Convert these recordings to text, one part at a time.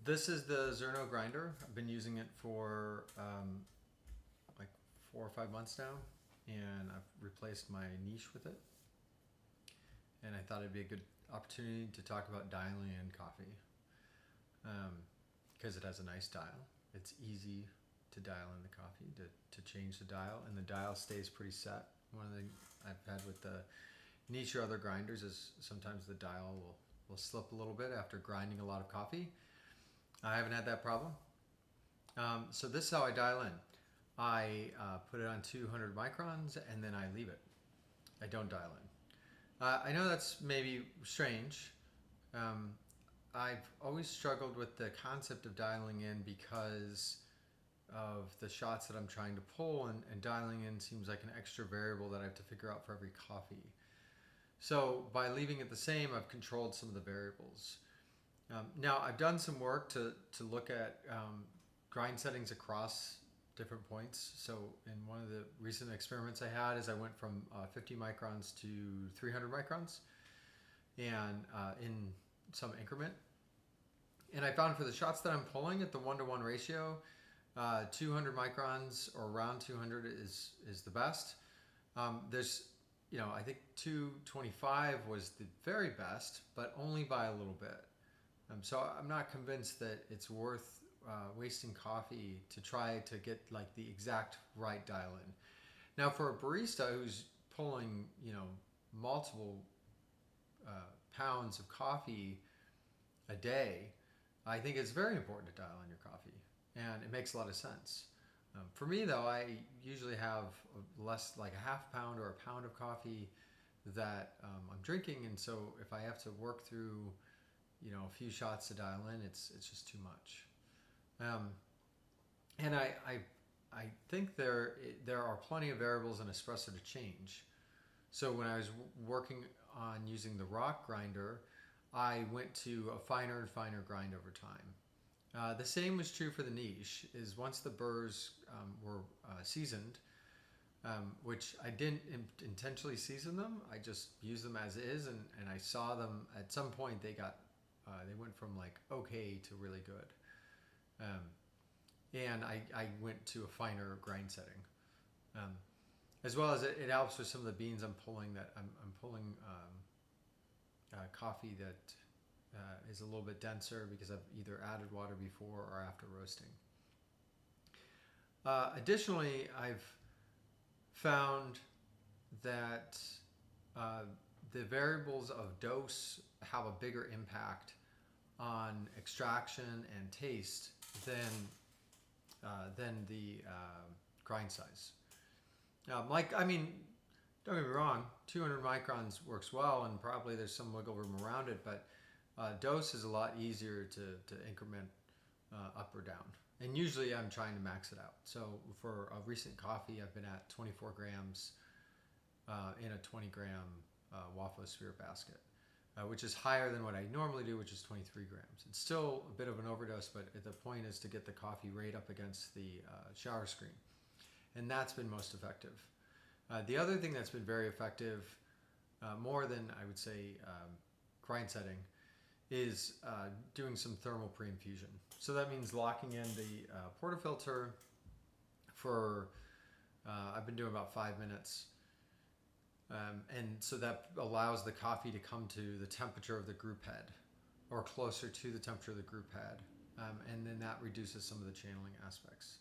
This is the Zerno grinder. I've been using it for like 4 or 5 months now, and I've replaced my niche with it. And I thought it'd be a good opportunity to talk about dialing in coffee because it has a nice dial. It's easy to dial in the coffee, to change the dial, and the dial stays pretty set. One of the I've had with the niche or other grinders is sometimes the dial will slip a little bit after grinding a lot of coffee. I haven't had that problem. So this is how I dial in. I put it on 200 microns and then I leave it. I don't dial in. I know that's maybe strange. Um, I've always struggled with the concept of dialing in because of the shots that I'm trying to pull, and dialing in seems like an extra variable that I have to figure out for every coffee. So by leaving it the same, I've controlled some of the variables. Now, I've done some work to look at grind settings across different points. So in one of the recent experiments I had is I went from 50 microns to 300 microns and in some increment. And I found for the shots that I'm pulling at the 1-to-1 ratio, 200 microns or around 200 is the best. There's I think 225 was the very best, but only by a little bit. So I'm not convinced that it's worth wasting coffee to try to get like the exact right dial in. Now, for a barista who's pulling, multiple pounds of coffee a day, I think it's very important to dial in your coffee, and it makes a lot of sense. For me, though, I usually have less, like a half pound or a pound of coffee that I'm drinking, and so if I have to work through a few shots to dial in, it's just too much. Um, and I think there are plenty of variables in espresso to change. So when I was working on using the rock grinder, I went to a finer and finer grind over time. The same was true for the niche. Is once the burrs were seasoned, which I didn't intentionally season them. I just used them as is, and I saw them at some point they went from like okay to really good. Um, and I went to a finer grind setting. Um, as well as it helps with some of the beans I'm pulling, that I'm pulling coffee that is a little bit denser because I've either added water before or after roasting. Additionally, I've found that uh, the variables of dose have a bigger impact on extraction and taste than the grind size. I mean, don't get me wrong, 200 microns works well, and probably there's some wiggle room around it, but dose is a lot easier to increment up or down. And usually I'm trying to max it out. So for a recent coffee, I've been at 24 grams in a 20-gram Waffle Sphere basket, which is higher than what I normally do, which is 23 grams. It's still a bit of an overdose, but the point is to get the coffee right up against the shower screen. And that's been most effective. The other thing that's been very effective, more than I would say grind setting, is doing some thermal pre-infusion. So that means locking in the portafilter for, I've been doing about 5 minutes. And so that allows the coffee to come to the temperature of the group head or closer to the temperature of the group head. And then that reduces some of the channeling aspects.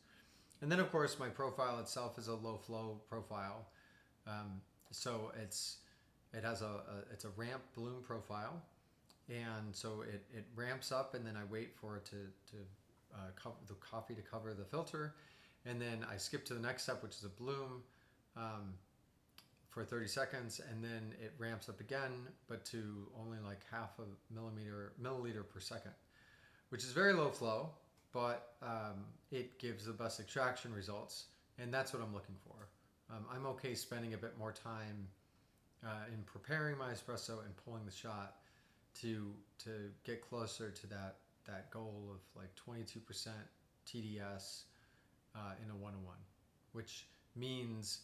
And then, of course, my profile itself is a low flow profile. So it has it's a ramp bloom profile. And so it ramps up, and then I wait for it to cover the coffee to cover the filter. And then I skip to the next step, which is a bloom for 30 seconds. And then it ramps up again, but to only like half a milliliter per second, which is very low flow, but it gives the best extraction results. And that's what I'm looking for. I'm okay spending a bit more time in preparing my espresso and pulling the shot to get closer to that goal of like 22% TDS in a 1-to-1, which means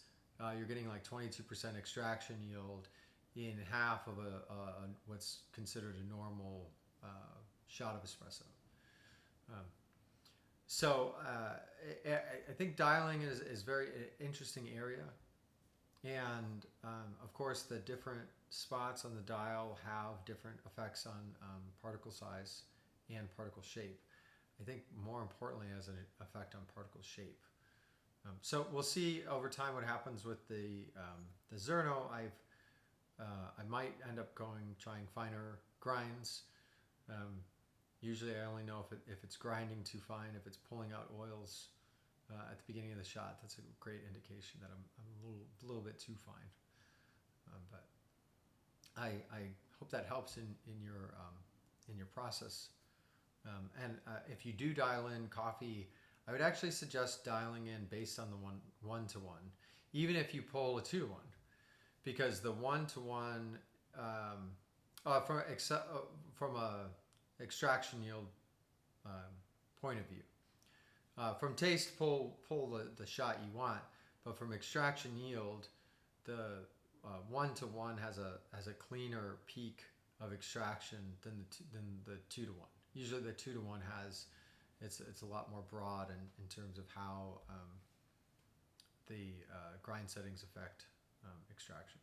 you're getting like 22% extraction yield in half of a what's considered a normal shot of espresso. Um, I think dialing is very interesting area, and of course the different spots on the dial have different effects on particle size and particle shape. I think more importantly has an effect on particle shape. So we'll see over time what happens with the Zerno. I might end up trying finer grinds. Usually I only know if it's grinding too fine, if it's pulling out oils at the beginning of the shot. That's a great indication that I'm a little bit too fine. But I hope that helps in your process. And if you do dial in coffee, I would actually suggest dialing in based on the one to one, even if you pull a 2-to-1, because the 1-to-1 from a extraction yield point of view. From taste, pull the shot you want, but from extraction yield, the 1-to-1 has a cleaner peak of extraction than the 2-to-1. Usually the 2-to-1 has it's a lot more broad in terms of how the grind settings affect extraction.